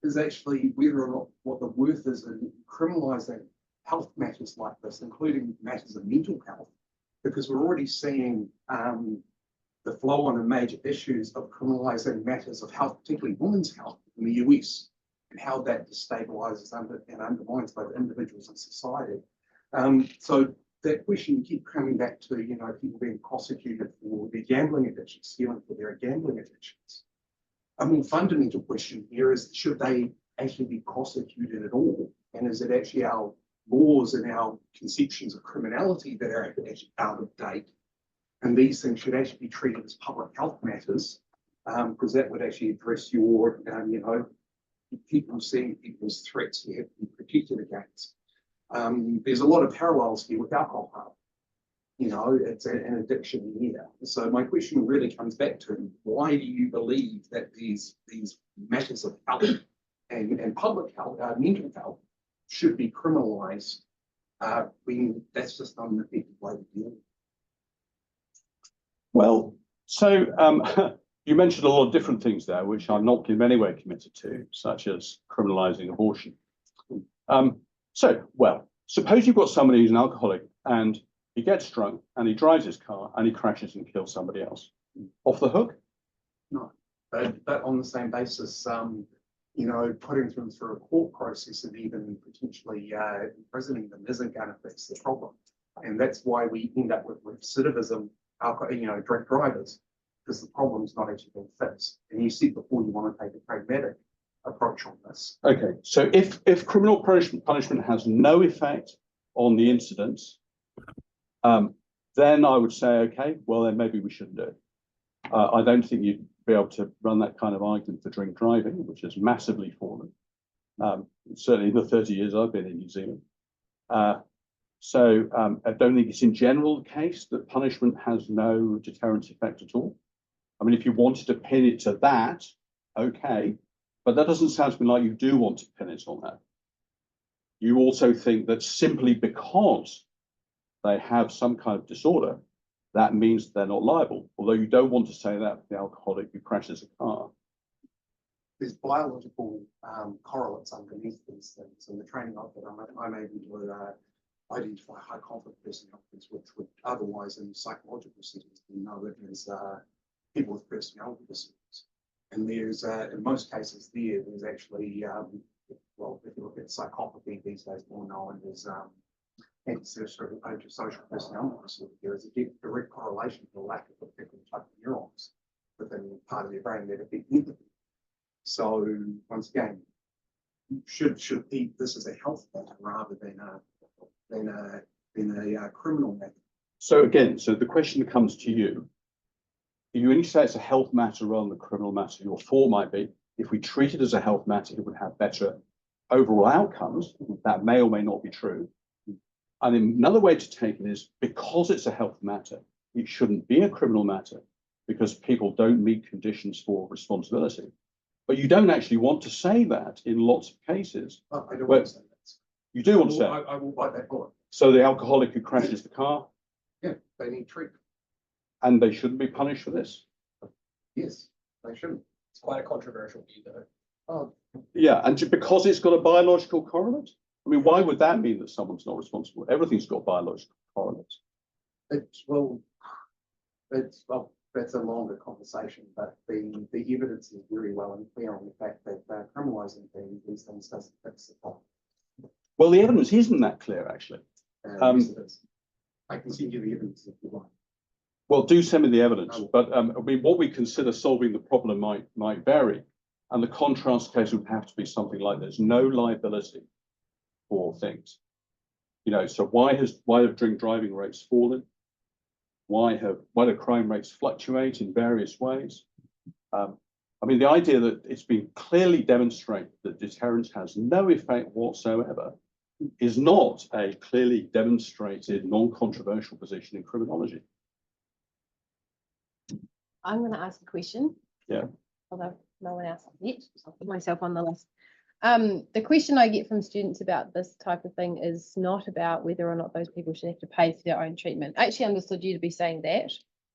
is actually whether or not what the worth is in criminalising health matters like this, including matters of mental health, because we're already seeing the flow on and major issues of criminalising matters of health, particularly women's health in the US, and how that destabilises and undermines both individuals and society. So that question you keep coming back to, you know, people being prosecuted for their gambling addictions, stealing for their gambling addictions. A more fundamental question here is, should they actually be prosecuted at all? And is it actually our laws and our conceptions of criminality that are actually out of date? And these things should actually be treated as public health matters, because that would actually address your, you know, people seeing people's threats you have to be protected against. There's a lot of parallels here with alcohol. You know, it's an addiction here. So my question really comes back to, why do you believe that these matters of health and public health, mental health, should be criminalised when that's just not an effective way to deal with it? Well, so you mentioned a lot of different things there, which I'm not in any way committed to, such as criminalising abortion. Well, suppose you've got somebody who's an alcoholic and he gets drunk and he drives his car and he crashes and kills somebody else. Off the hook? No, but on the same basis, you know, putting them through a court process and even potentially imprisoning them isn't going to fix the problem. And that's why we end up with recidivism, you know, drunk drivers, because the problem's not actually being fixed. And you said before you want to take a pragmatic approach on this. Okay, so if criminal punishment has no effect on the incidents, then I would say, okay, well, then maybe we shouldn't do it. I don't think you'd be able to run that kind of argument for drink driving, which has massively fallen, certainly in the 30 years I've been in New Zealand. So I don't think it's in general the case that punishment has no deterrent effect at all. I mean, if you wanted to pin it to that, okay, but that doesn't sound to me like you do want to pin it on that. You also think that simply because they have some kind of disorder, that means they're not liable, although you don't want to say that for the alcoholic who crashes a car. There's biological correlates underneath these things, and the training I've got, I'm able to identify high conflict personalities, which would otherwise in psychological settings be known as people with personality disorders. And there's, in most cases there's actually, well, if you look at psychopathy these days, more known as antisocial personality disorder, there is a direct correlation to the lack of a particular type of neurons within part of their brain that affect empathy. So once again, you should treat this as a health matter rather than a criminal matter. So again, so the question comes to you. If you only say it's a health matter rather than a criminal matter, your thought might be, if we treat it as a health matter, it would have better overall outcomes. That may or may not be true. And another way to take it is, because it's a health matter, it shouldn't be a criminal matter because people don't meet conditions for responsibility. But you don't actually want to say that in lots of cases. I don't want to say that. You do want to say I will bite that bullet. So the alcoholic who crashes the car, Yeah, they need treatment. and they shouldn't be punished for this. Yes, they shouldn't. It's quite a controversial view, though. Oh, Yeah, and because it's got a biological correlate. I mean, why would that mean that someone's not responsible? Everything's got biological correlates. That's a longer conversation, but the evidence is very well and clear on the fact that criminalising these things doesn't fix the problem. Well, the evidence isn't that clear, actually. Yes, it is. I can send you the evidence if you want. Well, do send me the evidence, but I mean, what we consider solving the problem might vary. And the contrast case would have to be something like there's no liability for things. You know, so why have drink driving rates fallen? Why do crime rates fluctuate in various ways? I mean, the idea that it's been clearly demonstrated that deterrence has no effect whatsoever is not a clearly demonstrated non-controversial position in criminology. I'm going to ask a question. Yeah. Although no one else has yet, so I'll put myself on the list. The question I get from students about this type of thing is not about whether or not those people should have to pay for their own treatment. I actually understood you to be saying that.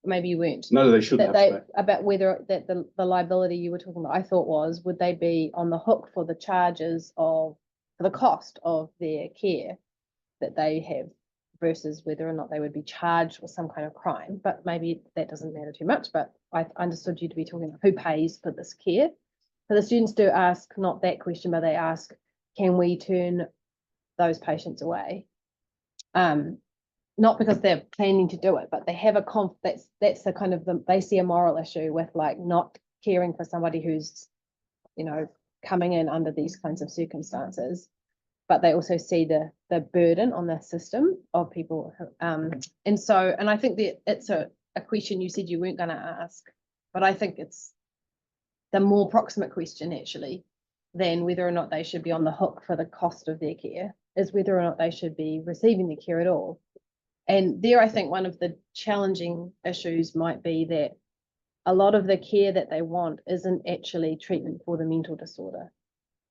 Maybe you weren't. No, they shouldn't That have they to pay. about whether that the liability you were talking about, I thought was, would they be on the hook for the charges of for the cost of their care that they have versus whether or not they would be charged with some kind of crime. But maybe that doesn't matter too much. But I understood you to be talking about who pays for this care. So the students do ask not that question, but they ask, can we turn those patients away? Not because they're planning to do it, but they have a that's the kind of they see a moral issue with like not caring for somebody who's, you know, coming in under these kinds of circumstances. But they also see the burden on the system of people. And I think that it's a question you said you weren't going to ask, but I think it's the more proximate question actually than whether or not they should be on the hook for the cost of their care is whether or not they should be receiving the care at all. And there, I think one of the challenging issues might be that a lot of the care that they want isn't actually treatment for the mental disorder,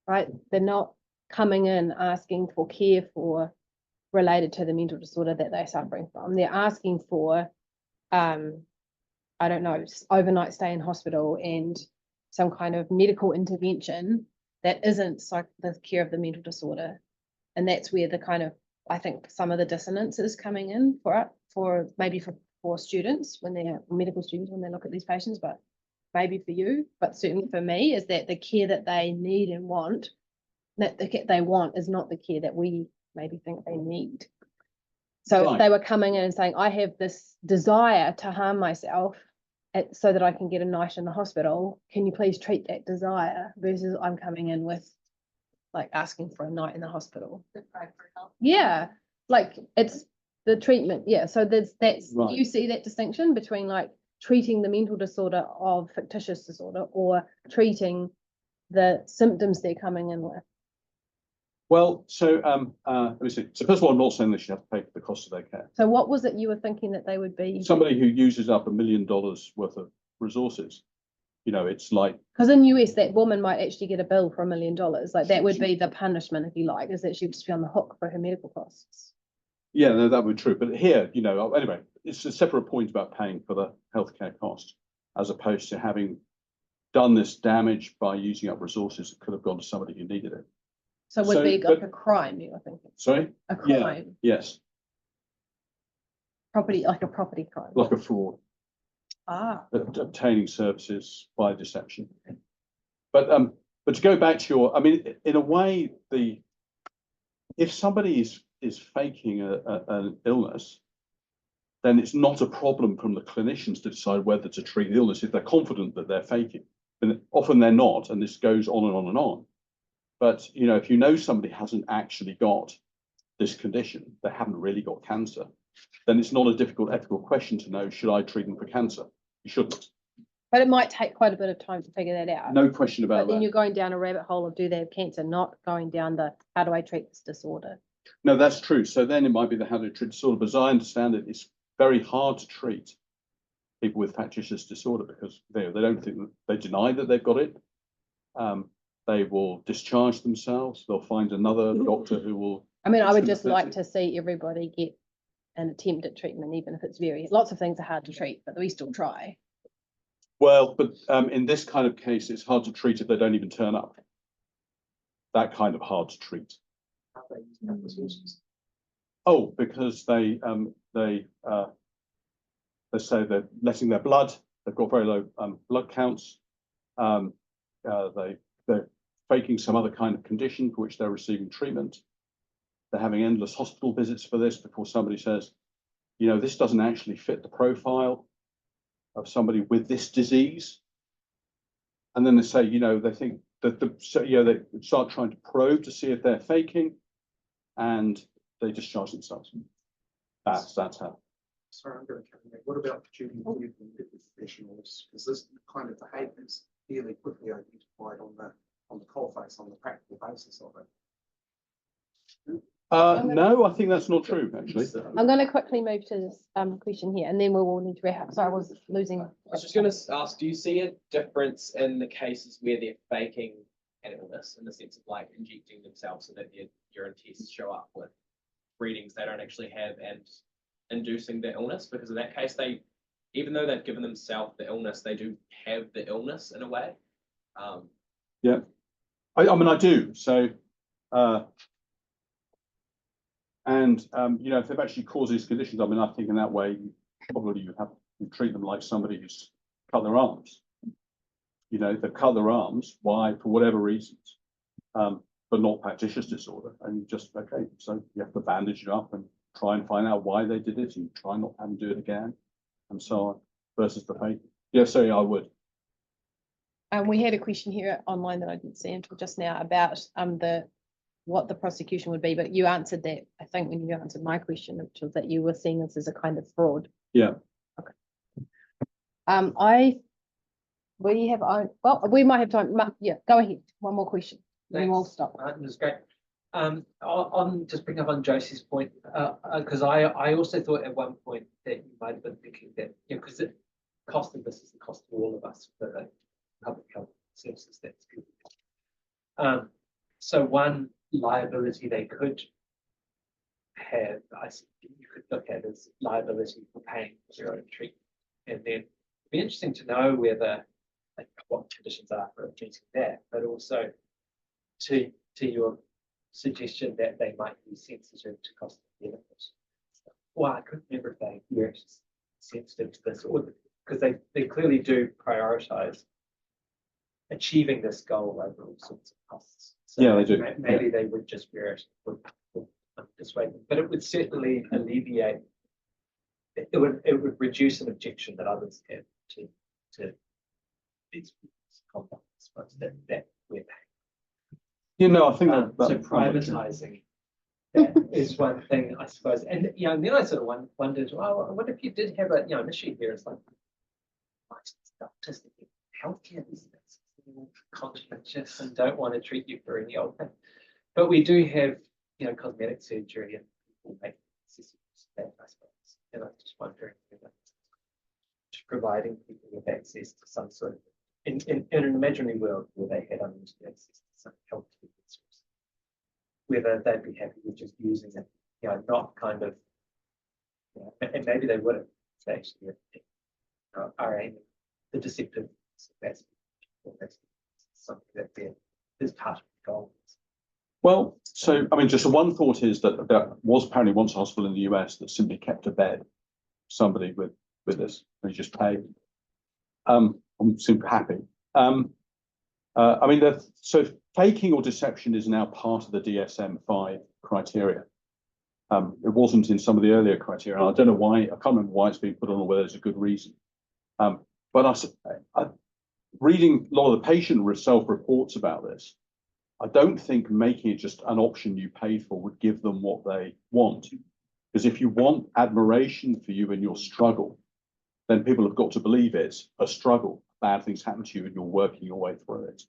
right? They're not coming in asking for care for related to the mental disorder that they're suffering from. They're asking for, I don't know, overnight stay in hospital and some kind of medical intervention that isn't the care of the mental disorder. And that's where the kind of, I think some of the dissonance is coming in for maybe for students when they're medical students when they look at these patients, but maybe for you, but certainly for me, is that the care that they need and want, that the care they want is not the care that we maybe think they need. So if they were coming in and saying, I have this desire to harm myself so that I can get a night in the hospital, can you please treat that desire? Versus I'm coming in with like asking for a night in the hospital. The cry for help. Yeah, like it's the treatment. Yeah, so that's Right. Do you see that distinction between like treating the mental disorder of factitious disorder or treating the symptoms they're coming in with? Well, so let me see. So first of all, I'm not saying they should have to pay for the cost of their care. So what was it you were thinking that they would be? Somebody who uses up $1 million worth of resources, you know, it's like, Because in US, that woman might actually get a bill for $1 million. Like that would be the punishment, if you like, is that she'd just be on the hook for her medical costs. yeah, no, that would be true. But here, you know, anyway, it's a separate point about paying for the healthcare cost, as opposed to having done this damage by using up resources that could have gone to somebody who needed it. So it would So, be like but- a crime, you were thinking? Sorry? A Yeah. crime, Yes, like a property crime. like a fraud, Ah, obtaining services by deception. But to go back to your, I mean, in a way, if somebody is faking an illness, then it's not a problem from the clinicians to decide whether to treat the illness if they're confident that they're faking. And often they're not, and this goes on and on and on. But you know, if you know somebody hasn't actually got this condition, they haven't really got cancer, then it's not a difficult ethical question to know, should I treat them for cancer? You shouldn't. but it might take quite a bit of time to figure that out. No question But about then that. you're going down a rabbit hole of do they have cancer, not going down the how do I treat this disorder? No, that's true. So then it might be the how to treat disorder, but as I understand it, it's very hard to treat people with factitious disorder because they don't think that, they deny that they've got it. They will discharge themselves. They'll find another doctor who will. I mean, I would It's just like sympathetic. to see everybody get an attempt at treatment, even if it's lots of things are hard to treat, but we still try. Well, but in this kind of case, it's hard to treat if they don't even turn up. That kind of hard to treat. How they use that resources. Oh, because they say they're letting their blood. They've got very low blood counts. They're faking some other kind of condition for which they're receiving treatment. They're having endless hospital visits for this before somebody says, you know, this doesn't actually fit the profile of somebody with this disease. And then they say, you know, they think that they start trying to probe to see if they're faking, and they discharge themselves. That's how. Sorry, I'm going to come in there. What about duty of medical professionals? Because this kind of behaviour is fairly quickly identified on the coalface, on the practical basis of it. No, I think that's not true, actually. I'm going to quickly move to this question here, and then we will need to wrap up. So I was losing. I was just going to ask, do you see a difference in the cases where they're faking an illness in the sense of like injecting themselves so that their urine tests show up with readings they don't actually have and inducing the illness? Because in that case, even though they've given themselves the illness, they do have the illness in a way. Yeah, I mean, I do. So, you know, if they've actually caused these conditions, I mean, I think in that way, you treat them like somebody who's cut their arms. You know, they've cut their arms. Why? For whatever reasons, but not factitious disorder. And you just, okay, so you have to bandage it up and try and find out why they did it and try not to have them do it again and so on, versus the fake. Yeah, so yeah, I would. We had a question here online that I didn't see until just now about what the prosecution would be, but you answered that, I think, when you answered my question, which was that you were seeing this as a kind of fraud. Yeah. Okay. We might have time. Yeah, go ahead. One more question. Then we'll stop. That was great. On just picking up on Josie's point, because I also thought at one point that you might have been thinking that, you know, because the cost of this is the cost of all of us for the public health services that's good. So one liability they could have, you could look at as liability for paying for your own treatment, and then it'd be interesting to know whether, like, what conditions are for treating that, but also to your suggestion that they might be sensitive to cost of benefit. Well, I couldn't remember if they were sensitive to this, or because they clearly do prioritize achieving this goal over all sorts of costs. So yeah, they do. Maybe they would just wear it with dissuade them, but it would certainly alleviate. It would reduce an objection that others have to these compounds, but that we're paying. You know, I think So privatizing that is one thing, I suppose. And you know, and then I sort of wondered, well, what if you did have a, you know, an issue here? It's like just healthcare business, conscientious and don't want to treat you for any old thing. But we do have, you know, cosmetic surgery and people make decisions that, I suppose. And I'm just wondering, providing people with access to some sort of, in an imaginary world where they had unlimited access to some healthcare resources, whether they'd be happy with just using it, you know, not kind of, you know, and maybe they wouldn't actually are aiming the deceptive aspect, or that's something that is part of the goal. Well, so I mean, just one thought is that there was apparently once a hospital in the US that simply kept a bed somebody with this, and he just paid. I'm super happy. I mean, so faking or deception is now part of the DSM-5 criteria. It wasn't in some of the earlier criteria. I don't know why. I can't remember why it's been put on or whether there's a good reason. But reading a lot of the patient self-reports about this, I don't think making it just an option you paid for would give them what they want. Because if you want admiration for you in your struggle, then people have got to believe it's a struggle. Bad things happen to you and you're working your way through it.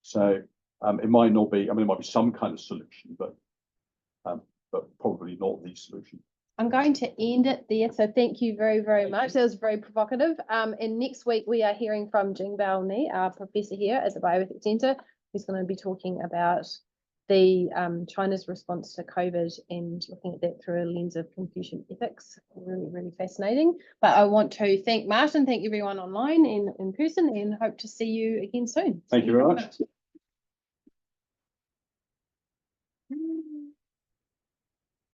So it might not be, I mean, it might be some kind of solution, but probably not the solution. I'm going to end it there. So thank you very, very much. That was very provocative. And next week we are hearing from Jing Bao Ni, our professor here at the Bioethics Centre, who's going to be talking about the China's response to COVID and looking at that through a lens of Confucian ethics. Really, really fascinating. But I want to thank Martin, thank everyone online and in person, and hope to see you again soon. Thank you very much.